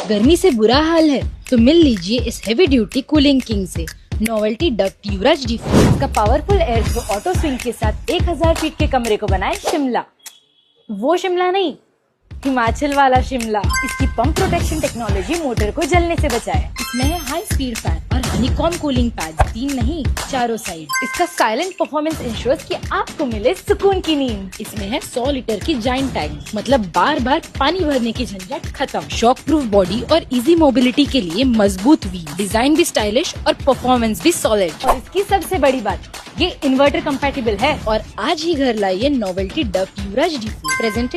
गर्मी से बुरा हाल है तो मिल लीजिए इस हेवी ड्यूटी कूलिंग किंग से नोवेल्टी डक्ट युवराज डिफ्यूज। इसका powerful air throw auto swing के साथ 1000 फीट के कमरे को बनाए शिमला। वो शिमला नहीं, हिमाचल वाला शिमला। इसकी पंप प्रोटेक्शन टेक्नोलॉजी मोटर को जलने से बचाए। इसमें है हाई स्पीड फैन और हनीकॉम कूलिंग पैड, 3 नहीं 4 साइड। इसका साइलेंट परफॉर्मेंस इंश्योर्स कि आपको मिले सुकून की नींद। इसमें है 100 लीटर की जाइंट टैंक, मतलब बार बार पानी भरने की झंझट खत्म। शॉक प्रूफ बॉडी और इजी मोबिलिटी के लिए मजबूत व्हील, डिजाइन भी स्टाइलिश और परफॉर्मेंस भी सॉलिड। और इसकी सबसे बड़ी बात, ये इन्वर्टर कंपैटिबल है। और आज ही घर लाइए novelty duct Yuvraj diffuse, presented